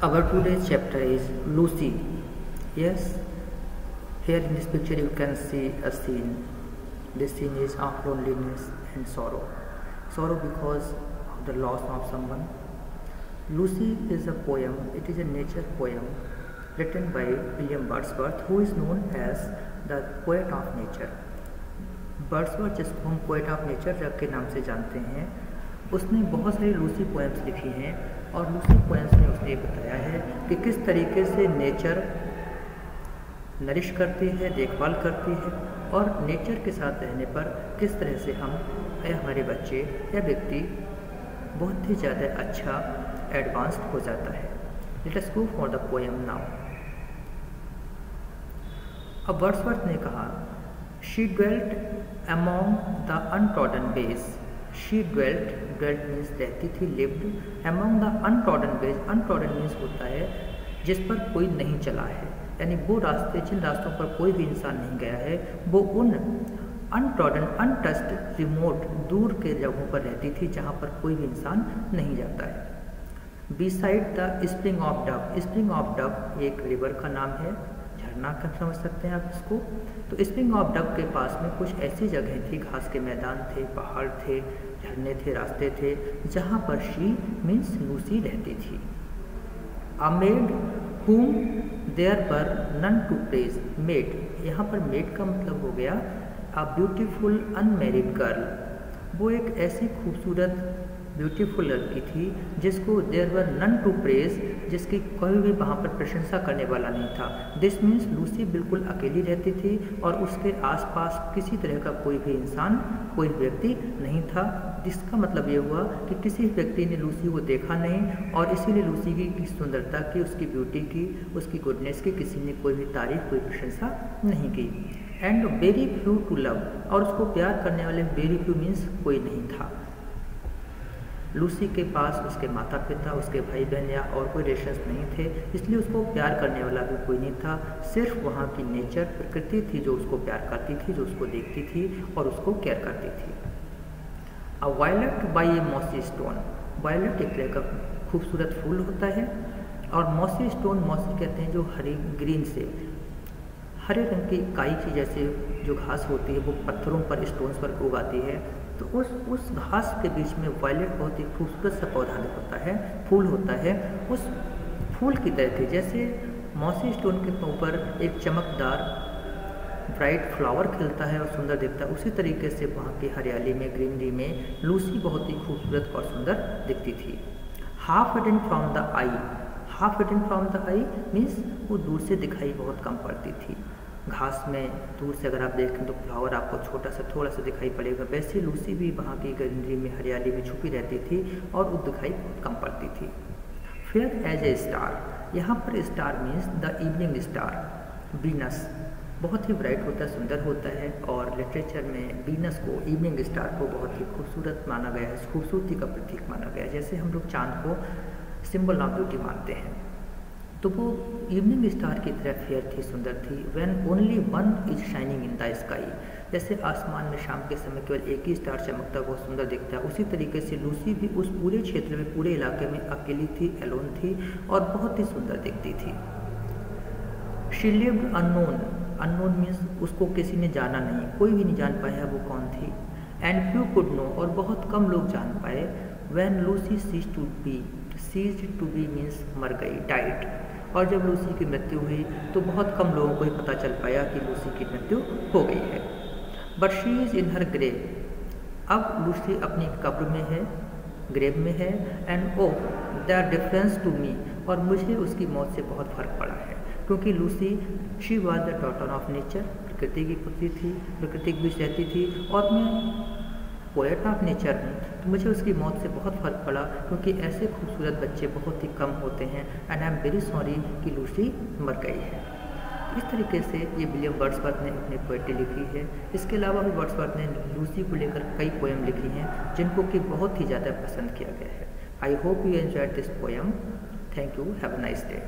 Our today's chapter is Lucy. Yes, here in this picture you can see a scene. This scene is of loneliness and sorrow. Sorrow because of the loss of someone. Lucy is a poem, it is a nature poem written by William Wordsworth, who is known as the poet of nature. Wordsworth जिसको हम poet of nature के नाम से जानते हैं, उसने बहुत सारी लूसी पोएम्स लिखी हैं और लूसी पोएम्स में उसने ये बताया है कि किस तरीके से नेचर नरिश करती है, देखभाल करती है और नेचर के साथ रहने पर किस तरह से हम या हमारे बच्चे या व्यक्ति बहुत ही ज़्यादा अच्छा एडवांस्ड हो जाता है। Let us go for the poem now. अब वर्ड्सवर्थ ने कहा, She dwelt among the untrodden ways. She dwelt means रहती थी, lived among the untrodden ways. Untrodden means होता है जिस पर कोई नहीं चला है, यानी वो रास्ते जिन रास्तों पर कोई भी इंसान नहीं गया है, वो उन untrodden, untouched, remote, दूर के जगहों पर रहती थी जहाँ पर कोई भी इंसान नहीं जाता है। Beside the spring of Dove. Spring of Dove एक रिवर का नाम है, झरना का समझ सकते हैं आप इसको। तो स्प्रिंग ऑफ डव के पास में कुछ ऐसी जगह थी, घास के मैदान थे, पहाड़ थे, झरने थे, रास्ते थे, जहाँ पर शी मीन्स लूसी रहती थी। A maid whom there were none to praise. Maid, यहाँ पर मेड का मतलब हो गया अ ब्यूटीफुल अनमैरिड गर्ल। वो एक ऐसी खूबसूरत ब्यूटीफुल लड़की थी जिसको there were none to praise, जिसकी कोई भी वहाँ पर प्रशंसा करने वाला नहीं था। दिस मीन्स लूसी बिल्कुल अकेली रहती थी और उसके आसपास किसी तरह का कोई भी इंसान, कोई व्यक्ति नहीं था। जिसका मतलब ये हुआ कि किसी व्यक्ति ने लूसी को देखा नहीं और इसीलिए लूसी की सुंदरता की, उसकी ब्यूटी की, उसकी गुडनेस की किसी ने कोई भी तारीफ, कोई प्रशंसा नहीं की। And very few to love, और उसको प्यार करने वाले वेरी फ्यू मीन्स कोई नहीं था। लूसी के पास उसके माता पिता, उसके भाई बहन या और कोई रिलेशंस नहीं थे, इसलिए उसको प्यार करने वाला भी कोई नहीं था। सिर्फ वहाँ की नेचर, प्रकृति थी जो उसको प्यार करती थी, जो उसको देखती थी और उसको केयर करती थी। A violet by a mossy stone. Violet एक तरह का खूबसूरत फूल होता है और मॉसी स्टोन, मॉसी कहते हैं जो हरी, ग्रीन से हरे रंग की काई की जैसे जो घास होती है वो पत्थरों पर, स्टोन्स पर उगाती है। तो उस घास के बीच में वायलेट बहुत ही खूबसूरत सा पौधा होता है, फूल होता है। उस फूल की तरह थी जैसे मॉसी स्टोन के ऊपर एक चमकदार ब्राइट फ्लावर खिलता है और सुंदर दिखता है, उसी तरीके से वहाँ की हरियाली में, ग्रीनरी में लूसी बहुत ही खूबसूरत और सुंदर दिखती थी। Half hidden from the I. Half hidden from the I means वो दूर से दिखाई बहुत कम पड़ती थी। घास में दूर से अगर आप देखें तो फ्लावर आपको छोटा सा, थोड़ा सा दिखाई पड़ेगा, वैसे लूसी भी वहाँ की ग्रीनरी में, हरियाली में छुपी रहती थी और वो दिखाई कम पड़ती थी। Fair as a star. यहाँ पर star means the evening star. Venus बहुत ही ब्राइट होता है, सुंदर होता है और लिटरेचर में वीनस को, इवनिंग स्टार को बहुत ही खूबसूरत माना गया है, खूबसूरती का प्रतीक माना गया है। जैसे हम लोग चांद को सिंबल ऑफ ब्यूटी मानते हैं, तो वो इवनिंग स्टार की तरह फेयर थी, सुंदर थी। When only one is shining in the sky. जैसे आसमान में शाम के समय केवल एक ही स्टार चमकता, बहुत सुंदर दिखता है, उसी तरीके से लूसी भी उस पूरे क्षेत्र में, पूरे इलाके में अकेली थी, एलोन थी और बहुत ही सुंदर दिखती थी। She lived unknown. Unknown means उसको किसी ने जाना नहीं, कोई भी नहीं जान पाया वो कौन थी। एंड फ्यू कुड नो, और बहुत कम लोग जान पाए। When Lucy ceased to be. Ceased to be means मर गई, डाइड। और जब लूसी की मृत्यु हुई तो बहुत कम लोगों को ही पता चल पाया कि लूसी की मृत्यु हो गई है। But she is in her grave. अब लूसी अपनी कब्र में है, ग्रेव में है। And oh the difference to me, और मुझे उसकी मौत से बहुत फर्क पड़ा है, क्योंकि Lucy, she was the daughter of nature, प्रकृति की पुत्री थी, प्रकृति के बीच रहती थी और मैं पोएट ऑफ नेचर हूँ, तो मुझे उसकी मौत से बहुत फ़र्क पड़ा, क्योंकि ऐसे खूबसूरत बच्चे बहुत ही कम होते हैं। And I am very sorry कि लूसी मर गई है। इस तरीके से ये विलियम वर्ड्सवर्थ ने अपनी पोएट्री लिखी है। इसके अलावा भी वर्ड्सवर्थ ने लूसी को लेकर कई पोएम लिखी हैं जिनको कि बहुत ही ज़्यादा पसंद किया गया है। I hope you enjoyed this poem. Thank you, have a nice day.